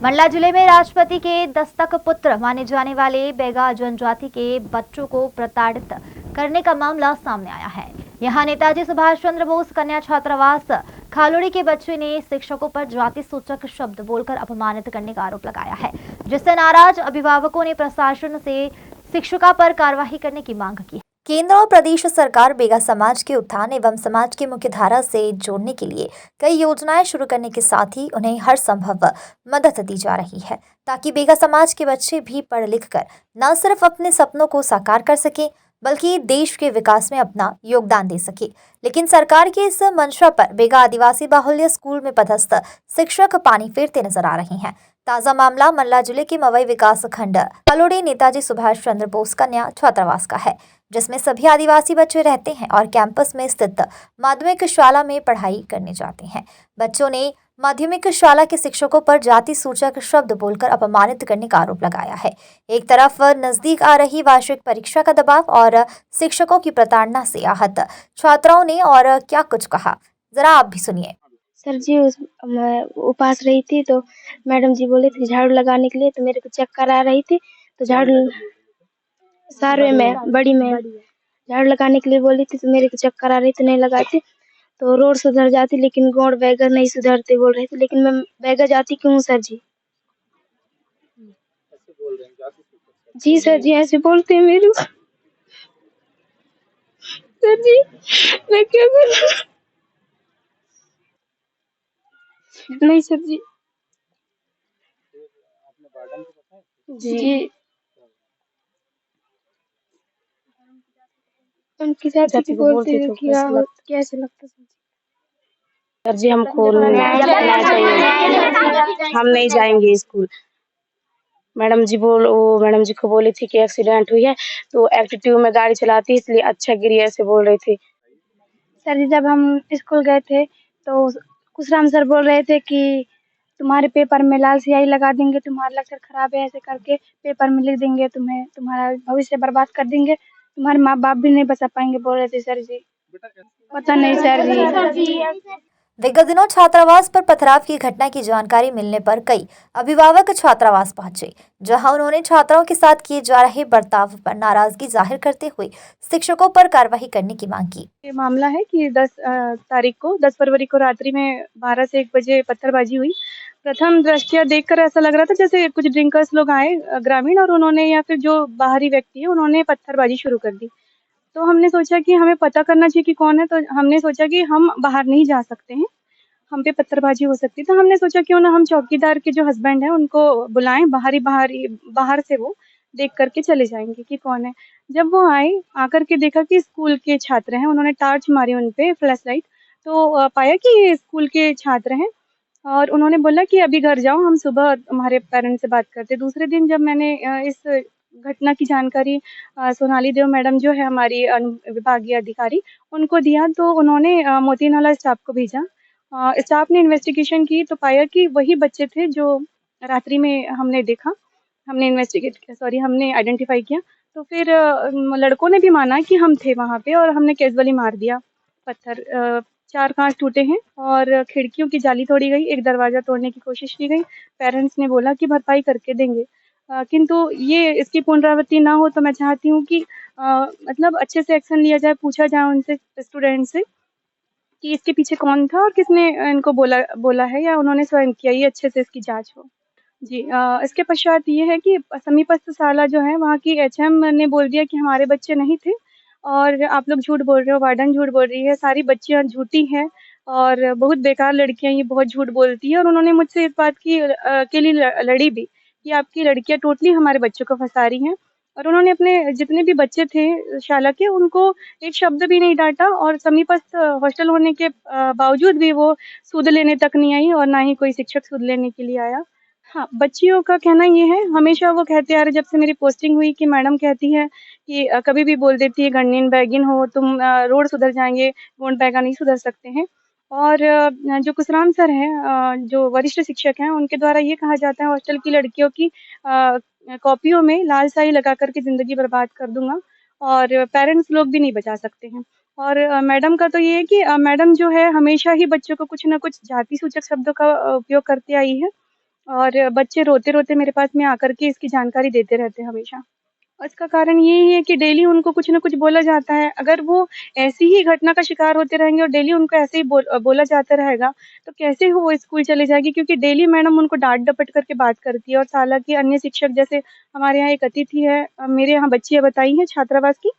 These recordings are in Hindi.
मंडला जिले में राष्ट्रपति के दस्तक पुत्र माने जाने वाले बैगा जनजाति के बच्चों को प्रताड़ित करने का मामला सामने आया है। यहां नेताजी सुभाष चंद्र बोस कन्या छात्रावास खालोड़ी के बच्चे ने शिक्षकों पर जाति सूचक शब्द बोलकर अपमानित करने का आरोप लगाया है, जिससे नाराज अभिभावकों ने प्रशासन से शिक्षिका पर कार्रवाई करने की मांग की। केंद्र और प्रदेश सरकार बेगा समाज के उत्थान एवं समाज की मुख्य धारा से जोड़ने के लिए कई योजनाएं शुरू करने के साथ ही उन्हें हर संभव मदद दी जा रही है, ताकि बेगा समाज के बच्चे भी पढ़ लिख कर न सिर्फ अपने सपनों को साकार कर सके बल्कि देश के विकास में अपना योगदान दे सके। लेकिन सरकार की इस मंशा पर बेगा आदिवासी बाहुल्य स्कूल में पदस्थ शिक्षक पानी फेरते नजर आ रहे हैं। ताजा मामला मंडला जिले के मवई विकास खंड खालोड़ी नेताजी सुभाष चंद्र बोस कन्या छात्रावास का है, जिसमें सभी आदिवासी बच्चे रहते हैं और कैंपस में स्थित माध्यमिक शाला में पढ़ाई करने जाते हैं। बच्चों ने माध्यमिक शाला के शिक्षकों पर जाति सूचक शब्द बोलकर अपमानित करने का आरोप लगाया है। एक तरफ नजदीक आ रही वार्षिक परीक्षा का दबाव और शिक्षकों की प्रताड़ना से आहत छात्राओं ने और क्या कुछ कहा, जरा आप भी सुनिए। सर जी मैं उपास रही थी तो मैडम जी बोले थे झाड़ू लगाने के लिए, तो मेरे को चक्कर आ रही थी तो झाड़ू सारे में बड़ी में झाड़ू लगाने के लिए बोली थी, तो मेरे को चक्कर आ रही थी, नहीं लगाती तो रोड सुधर जाती, लेकिन गोड़ बैगर नहीं सुधरते बोल रहे थे। लेकिन मैं बैगर जाती क्यों सर जी? जी सर जी ऐसे बोलते हैं मेरे को। सर जी मैं क्या करूं? नहीं सर जी। जी उनकी जाति बोलते हैं तो कैसे लगता सर जी हमको नहीं चाहिए, हम नहीं जाएंगे स्कूल। मैडम जी को बोली थी कि एक्सीडेंट हुई है तो एटीट्यूड में गाड़ी चलाती इसलिए अच्छा गिरी ऐसे बोल रही थी। सर जी जब हम स्कूल गए थे तो कुशराम सर बोल रहे थे कि तुम्हारे पेपर में लाल स्याही लगा देंगे, तुम्हारा लक्षण खराब है, ऐसे करके पेपर में लिख देंगे, तुम्हें तुम्हारा भविष्य बर्बाद कर देंगे, तुम्हारे माँ बाप भी नहीं बचा पाएंगे बोल रहे थे सर जी। पता नहीं सर जी। विगत दिनों छात्रावास पर पथराव की घटना की जानकारी मिलने पर कई अभिभावक छात्रावास पहुंचे, जहां उन्होंने छात्राओं के साथ किए जा रहे बर्ताव पर नाराजगी जाहिर करते हुए शिक्षकों पर कार्रवाई करने की मांग की। ये मामला है कि 10 फरवरी को रात्रि में 12 से 1 बजे पत्थरबाजी हुई। प्रथम दृष्टया देखकर ऐसा लग रहा था जैसे कुछ ड्रिंकर्स लोग आए ग्रामीण, और उन्होंने या फिर जो बाहरी व्यक्ति है उन्होंने पत्थरबाजी शुरू कर दी। तो हमने सोचा कि हमें पता करना चाहिए कि कौन है, तो हमने सोचा कि हम बाहर नहीं जा सकते हैं, हम पे पत्थरबाजी हो सकती है। तो हमने सोचा क्यों ना हम चौकीदार के जो हस्बैंड हैं उनको बुलाएं, बाहर से वो देख करके चले जाएंगे कि कौन है। जब वो आए, आकर के देखा कि स्कूल के छात्र हैं, उन्होंने टार्च मारी उन पे फ्लैश लाइट, तो पाया कि ये स्कूल के छात्र हैं और उन्होंने बोला कि अभी घर जाओ, हम सुबह तुम्हारे पेरेंट्स से बात करते। दूसरे दिन जब मैंने इस घटना की जानकारी सोनाली देव मैडम जो है हमारी विभागीय अधिकारी, उनको दिया, तो उन्होंने मोती नाला स्टाफ को भेजा। स्टाफ ने इन्वेस्टिगेशन की तो पाया कि वही बच्चे थे जो रात्रि में हमने देखा, हमने आइडेंटिफाई किया। तो फिर लड़कों ने भी माना कि हम थे वहाँ पे और हमने कैजुअली मार दिया पत्थर। 4 कांच टूटे हैं और खिड़कियों की जाली तोड़ी गई, एक दरवाजा तोड़ने की कोशिश की गई। पेरेंट्स ने बोला कि भरपाई करके देंगे, किंतु ये इसकी पुनरावृत्ति ना हो, तो मैं चाहती हूँ कि मतलब अच्छे से एक्शन लिया जाए, पूछा जाए उनसे, स्टूडेंट से, कि इसके पीछे कौन था और किसने इनको बोला है या उन्होंने स्वयं किया, ये अच्छे से इसकी जांच हो। जी इसके पश्चात ये है कि समीपस्थ शाला जो है वहाँ की एचएम ने बोल दिया कि हमारे बच्चे नहीं थे और आप लोग झूठ बोल रहे हो, वार्डन झूठ बोल रही है, सारी बच्चियाँ झूठी हैं और बहुत बेकार लड़कियाँ, ये बहुत झूठ बोलती है। और उन्होंने मुझसे इस बात की के लिए लड़ी भी कि आपकी लड़कियाँ टोटली हमारे बच्चों को फंसा रही हैं। और उन्होंने अपने जितने भी बच्चे थे शाला के, उनको एक शब्द भी नहीं डांटा और समीपस्थ हॉस्टल होने के बावजूद भी वो सूद लेने तक नहीं आई और ना ही कोई शिक्षक सूद लेने के लिए आया। हाँ, बच्चियों का कहना ये है, हमेशा वो कहते आ रहे जब से मेरी पोस्टिंग हुई कि मैडम कहती है कि कभी भी बोल देती है गणिन बैगिन हो तुम, रोड सुधर जाएँगे, गोंड बैगा नहीं सुधर सकते हैं। और जो कुशराम सर हैं, जो वरिष्ठ शिक्षक हैं, उनके द्वारा ये कहा जाता है हॉस्टल की लड़कियों की कॉपियों में लाल स्याही लगा कर के ज़िंदगी बर्बाद कर दूँगा और पेरेंट्स लोग भी नहीं बचा सकते हैं। और मैडम का तो ये है कि मैडम जो है हमेशा ही बच्चों को कुछ न कुछ जाति सूचक शब्दों का उपयोग करती आई है। और बच्चे रोते-रोते मेरे पास में आकर के इसकी जानकारी देते रहते हैं हमेशा। और इसका कारण यही है कि डेली उनको कुछ न कुछ बोला जाता है। अगर वो ऐसी ही घटना का शिकार होते रहेंगे और डेली उनको ऐसे ही बोला जाता रहेगा, तो कैसे वो स्कूल चले जाएँगी, क्योंकि डेली मैडम उनको डाँट-डपट करके बात करती है। और हालाँकि अन्य शिक्षक, जैसे हमारे यहाँ एक अतिथि है, मेरे यहाँ बच्चियाँ बताई हैं छात्रावास की,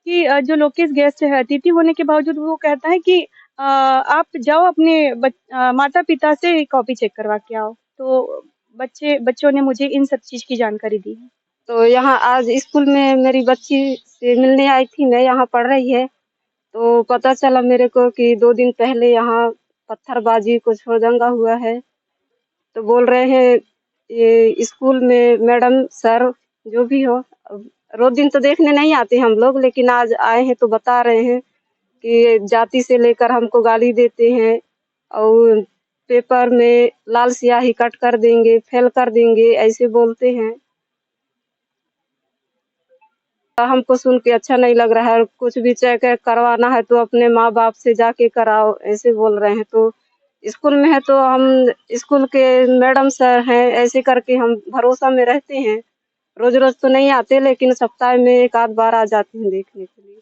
कि जो लोकेश गेस्ट है, अतिथि होने के बावजूद वो कहता है कि आप जाओ अपने माता-पिता से कॉपी चेक करवा के आओ। तो बच्चों ने मुझे इन सब चीज़ की जानकारी दी है। तो यहाँ आज स्कूल में मेरी बच्ची से मिलने आई थी, मैं यहाँ पढ़ रही है, तो पता चला मेरे को कि 2 दिन पहले यहाँ पत्थरबाजी कुछ हुड़दंगा हुआ है। तो बोल रहे हैं ये स्कूल में मैडम सर जो भी हो, अब रोज दिन तो देखने नहीं आते हम लोग, लेकिन आज आए हैं तो बता रहे हैं कि जाति से लेकर हमको गाली देते हैं और पेपर में लाल स्याही कट कर देंगे, फेल कर देंगे, ऐसे बोलते हैं। हमको सुन के अच्छा नहीं लग रहा है। कुछ भी चेक करवाना है तो अपने माँ बाप से जाके कराओ, ऐसे बोल रहे हैं। तो स्कूल में है तो हम स्कूल के मैडम सर हैं, ऐसे करके हम भरोसा में रहते हैं। रोज रोज तो नहीं आते, लेकिन सप्ताह में एक आध बार आ जाते हैं देखने के लिए।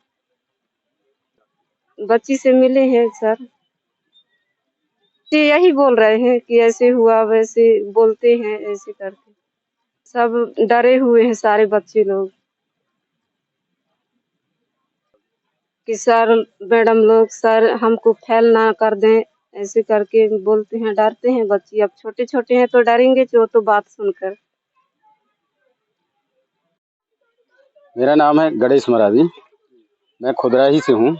बच्ची से मिले हैं सर, ये यही बोल रहे हैं कि ऐसे हुआ, वैसे बोलते हैं, ऐसे करके सब डरे हुए हैं सारे बच्चे लोग कि सर मैडम लोग सर हमको फेल ना कर दें, ऐसे करके बोलते हैं, डरते हैं बच्चे। अब छोटे छोटे हैं तो डरेंगे जो, तो बात सुनकर। मेरा नाम है गणेश मरादी, मैं खुदराही से हूँ।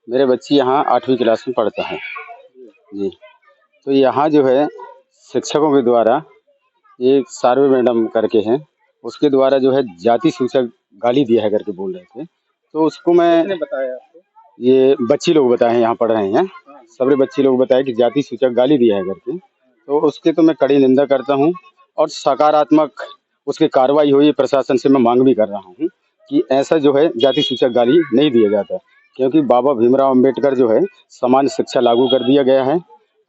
मेरे बच्ची यहाँ 8वीं क्लास में पढ़ता है जी। तो यहाँ जो है शिक्षकों के द्वारा एक सार्वे मैडम करके हैं, उसके द्वारा जो है जाति सूचक गाली दिया है करके बोल रहे थे। तो उसको मैं बताया आपको, ये बच्ची लोग बताए हैं, यहाँ पढ़ रहे हैं सभी बच्ची लोग बताए कि जाति सूचक गाली दिया है करके। तो उसके तो मैं कड़ी निंदा करता हूँ और सकारात्मक उसकी कार्रवाई हुई, प्रशासन से मैं मांग भी कर रहा हूँ कि ऐसा जो है जाति सूचक गाली नहीं दिया जाता, क्योंकि बाबा भीमराव अंबेडकर जो है समान शिक्षा लागू कर दिया गया है।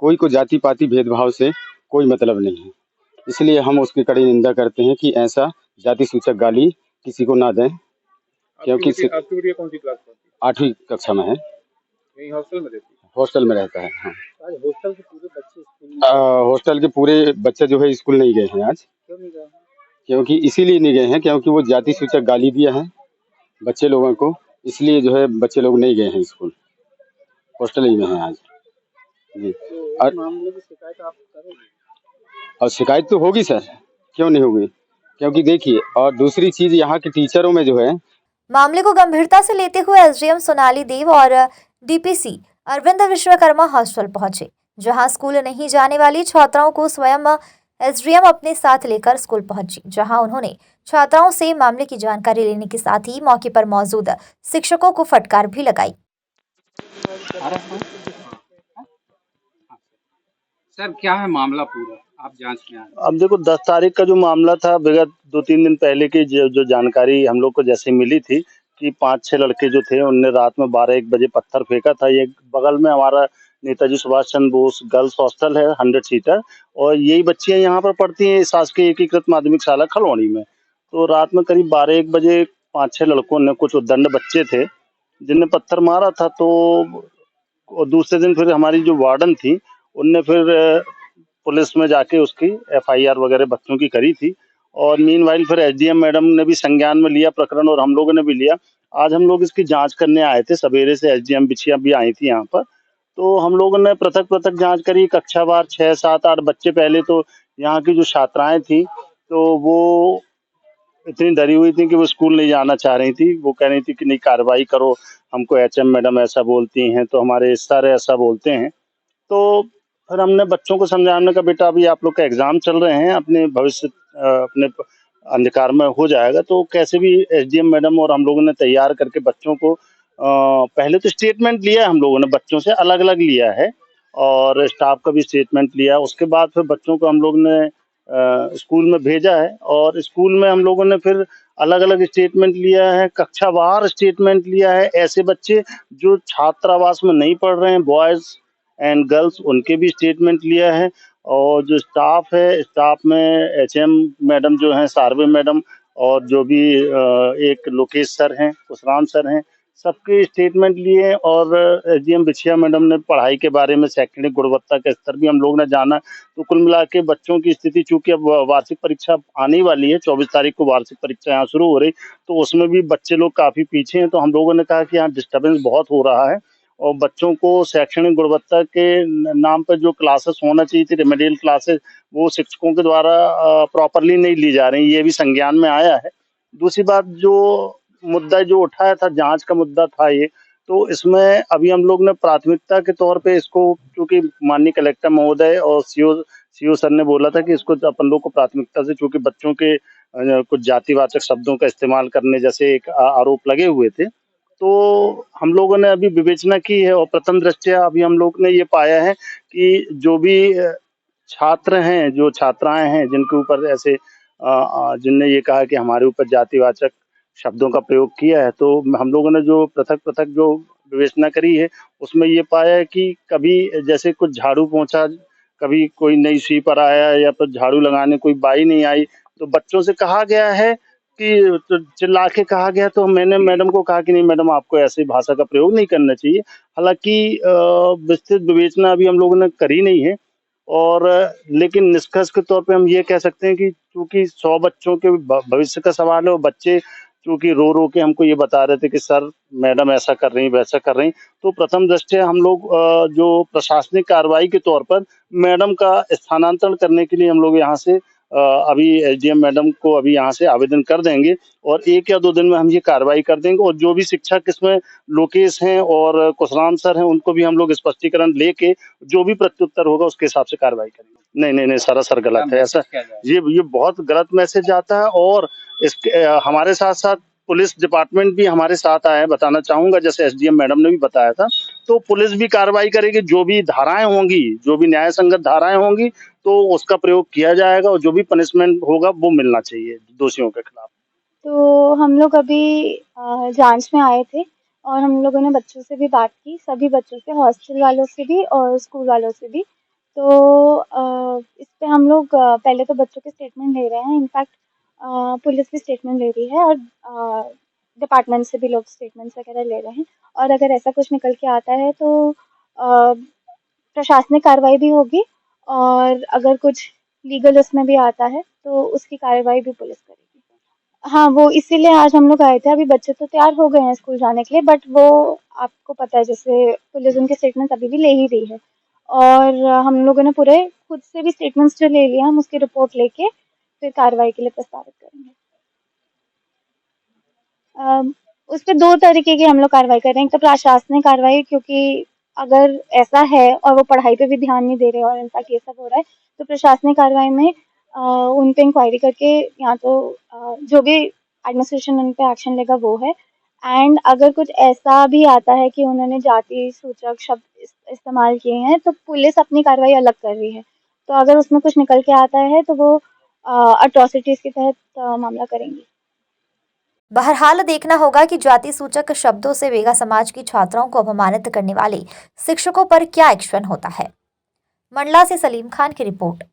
कोई को जाति पाति भेदभाव से कोई मतलब नहीं है, इसलिए हम उसकी कड़ी निंदा करते हैं कि ऐसा जाति सूचक गाली किसी को ना दें। क्योंकि आपकी बेटी कौन सी क्लास में? 8वीं कक्षा में है, यही हॉस्टल में रहती है? हॉस्टल में रहता है। हाँ, आज हॉस्टल के पूरे बच्चे स्कूल हॉस्टल के पूरे बच्चे जो है स्कूल नहीं गए हैं आज। क्यों नहीं गए? क्योंकि इसीलिए नहीं गए हैं क्योंकि वो जाति सूचक गाली दिया है बच्चे लोगों को, इसलिए जो है बच्चे लोग नहीं गए हैं स्कूल, हॉस्टल ही में हैं आज जी। तो इस मामले की शिकायत आप करोगे? और शिकायत तो होगी सर, क्यों नहीं होगी, क्योंकि देखिए, और दूसरी चीज यहाँ के टीचरों में जो है मामले को गंभीरता से लेते हुए एसडीएम सोनाली देव और डीपीसी अरविंद विश्वकर्मा हॉस्टल पहुंचे, जहां स्कूल नहीं जाने वाली छात्राओं को स्वयं एसडीएम अपने साथ लेकर स्कूल पहुंची, जहां उन्होंने छात्राओं से मामले की जानकारी लेने के साथ ही मौके पर मौजूद शिक्षकों को फटकार भी लगाई। सर क्या है मामला पूरा, आप जांच में आए? अब देखो 10 तारीख का जो मामला था, विगत 2-3 दिन पहले की जो जानकारी हम लोग को जैसे मिली थी कि 5-6 लड़के जो थे उनने रात में 12-1 बजे पत्थर फेंका था। ये बगल में हमारा नेताजी सुभाष चंद्र बोस गर्ल्स हॉस्टल है 100 सीटर, और यही बच्चियां यहाँ पर पढ़ती हैं शासकीय एकीकृत माध्यमिक शाला खलौनी में। तो रात में करीब 12-1 बजे 5-6 लड़कों ने, कुछ उद्दंड बच्चे थे जिनने पत्थर मारा था। तो और दूसरे दिन फिर हमारी जो वार्डन थी उनने फिर पुलिस में जाके उसकी एफआईआर वगैरह बच्चों की करी थी, और मीनवाइल फिर एसडीएम मैडम ने भी संज्ञान में लिया प्रकरण और हम लोगों ने भी लिया। आज हम लोग इसकी जांच करने आए थे, सवेरे से एसडीएम बिछिया भी आई थी यहाँ पर। तो हम लोगों ने पृथक पृथक जांच करी, कक्षावार 6, 7, 8 बच्चे। पहले तो यहाँ की जो छात्राएं थी तो वो इतनी डरी हुई थी कि वो स्कूल नहीं जाना चाह रही थी। वो कह रही थी कि नहीं कार्रवाई करो, हमको एचएम मैडम ऐसा बोलती हैं, तो हमारे सर ऐसा बोलते हैं। तो फिर हमने बच्चों को समझाने का, बेटा अभी आप लोग का एग्जाम चल रहे हैं, अपने भविष्य अपने अंधकार में हो जाएगा। तो कैसे भी एसडीएम मैडम और हम लोगों ने तैयार करके बच्चों को पहले तो स्टेटमेंट लिया हम लोगों ने, बच्चों से अलग अलग लिया है और स्टाफ का भी स्टेटमेंट लिया। उसके बाद फिर बच्चों को हम लोग ने स्कूल में भेजा है, और स्कूल में हम लोगों ने फिर अलग अलग स्टेटमेंट लिया है, कक्षावार स्टेटमेंट लिया है। ऐसे बच्चे जो छात्रावास में नहीं पढ़ रहे हैं, बॉयज एंड गर्ल्स, उनके भी स्टेटमेंट लिया है। और जो स्टाफ में एचएम मैडम जो हैं, सार्वे मैडम, और जो भी एक लोकेश सर हैं, कुशराम सर हैं, सबके स्टेटमेंट लिए और एसडीएम बिछिया मैडम ने पढ़ाई के बारे में शैक्षणिक गुणवत्ता का स्तर भी हम लोग ने जाना। तो कुल मिला के बच्चों की स्थिति, चूंकि अब वार्षिक परीक्षा आने वाली है, 24 तारीख को वार्षिक परीक्षा यहाँ शुरू हो रही, तो उसमें भी बच्चे लोग काफी पीछे हैं। तो हम लोगों ने कहा कि यहाँ डिस्टर्बेंस बहुत हो रहा है और बच्चों को शैक्षणिक गुणवत्ता के नाम पर जो क्लासेस होना चाहिए थी, रेमेडियल क्लासेस, वो शिक्षकों के द्वारा प्रॉपरली नहीं ली जा रही, ये भी संज्ञान में आया है। दूसरी बात, जो मुद्दा जो उठाया था, जांच का मुद्दा था ये, तो इसमें अभी हम लोग ने प्राथमिकता के तौर पे इसको, क्योंकि माननीय कलेक्टर महोदय और सीओ सर ने बोला था कि इसको अपन लोग को प्राथमिकता से, चूंकि बच्चों के कुछ जातिवाचक शब्दों का इस्तेमाल करने जैसे एक आरोप लगे हुए थे, तो हम लोगों ने अभी विवेचना की है और प्रथम दृष्टया अभी हम लोग ने ये पाया है कि जो भी छात्र हैं, जो छात्राएं हैं, जिनके ऊपर ऐसे जिनने ये कहा कि हमारे ऊपर जातिवाचक शब्दों का प्रयोग किया है, तो हम लोगों ने जो पृथक जो विवेचना करी है, उसमें ये पाया है कि कभी जैसे कुछ झाड़ू पोंछा, कभी कोई नई स्वीपर आया या फिर झाड़ू लगाने कोई बाई नहीं आई, तो बच्चों से कहा गया है कि, तो चिल्ला के कहा गया, तो मैंने मैडम को कहा कि नहीं मैडम, आपको ऐसी भाषा का प्रयोग नहीं करना चाहिए। हालांकि विस्तृत विवेचना अभी हम लोगों ने करी नहीं है, और लेकिन निष्कर्ष के तौर पे हम ये कह सकते हैं कि चूंकि 100 बच्चों के भविष्य का सवाल है, और बच्चे चूंकि रो रो के हमको ये बता रहे थे कि सर मैडम ऐसा कर रही, वैसा कर रही, तो प्रथम दृष्टया हम लोग जो प्रशासनिक कार्रवाई के तौर पर मैडम का स्थानांतरण करने के लिए हम लोग यहाँ से अभी एसडीएम मैडम को अभी यहाँ से आवेदन कर देंगे, और 1 या 2 दिन में हम ये कार्रवाई कर देंगे। और जो भी शिक्षक इसमें लोकेश हैं और कुशराम सर हैं, उनको भी हम लोग स्पष्टीकरण लेके जो भी प्रत्युत्तर होगा उसके हिसाब से कार्रवाई करेंगे। नहीं, सरासर गलत है ऐसा। ये बहुत गलत मैसेज आता है, और इसके हमारे साथ साथ पुलिस डिपार्टमेंट भी हमारे साथ आया है, बताना चाहूंगा, जैसे एसडीएम मैडम ने भी बताया था, तो पुलिस भी कार्रवाई करेगी। जो भी धाराएं होंगी, जो भी न्याय संगत धाराएं होंगी, तो उसका प्रयोग किया जाएगा, और जो भी पनिशमेंट होगा वो मिलना चाहिए दोषियों के खिलाफ। तो हम लोग अभी जांच में आए थे और हम लोगों ने बच्चों से भी बात की, सभी बच्चों से, हॉस्टल वालों से भी और स्कूल वालों से भी। तो इस पे हम लोग पहले तो बच्चों के स्टेटमेंट ले रहे हैं, इनफैक्ट पुलिस भी स्टेटमेंट ले रही है, और डिपार्टमेंट से भी लोग स्टेटमेंट्स वगैरह ले रहे हैं। और अगर ऐसा कुछ निकल के आता है तो प्रशासनिक कार्रवाई भी होगी, और अगर कुछ लीगल उसमें भी आता है तो उसकी कार्रवाई भी पुलिस करेगी। हाँ, वो इसीलिए आज हम लोग आए थे। अभी बच्चे तो तैयार हो गए हैं स्कूल जाने के लिए, बट वो आपको पता है, जैसे पुलिस उनके स्टेटमेंट्स अभी भी ले ही रही है, और हम लोगों ने पूरे खुद से भी स्टेटमेंट्स जो ले लिए, हम उसकी रिपोर्ट लेके फिर कार्रवाई के लिए प्रस्तावित करेंगे। उस पे 2 तरीके की हम लोग कार्रवाई कर रहे हैं। एक तो प्रशासनिक कार्रवाई, क्योंकि अगर ऐसा है और वो पढ़ाई पे भी ध्यान नहीं दे रहे और इनफैक्ट ये सब हो रहा है, तो प्रशासनिक कार्रवाई में उन पे इंक्वायरी करके, या तो जो भी एडमिनिस्ट्रेशन उन पे एक्शन लेगा वो है। एंड अगर कुछ ऐसा भी आता है कि उन्होंने जाति सूचक शब्द इस्तेमाल किए हैं, तो पुलिस अपनी कार्रवाई अलग कर रही है। तो अगर उसमें कुछ निकल के आता है तो वो अट्रॉसिटीज के तहत मामला करेंगी। बहरहाल देखना होगा कि जाति सूचक शब्दों से वेगा समाज की छात्राओं को अपमानित करने वाले शिक्षकों पर क्या एक्शन होता है। मंडला से सलीम खान की रिपोर्ट।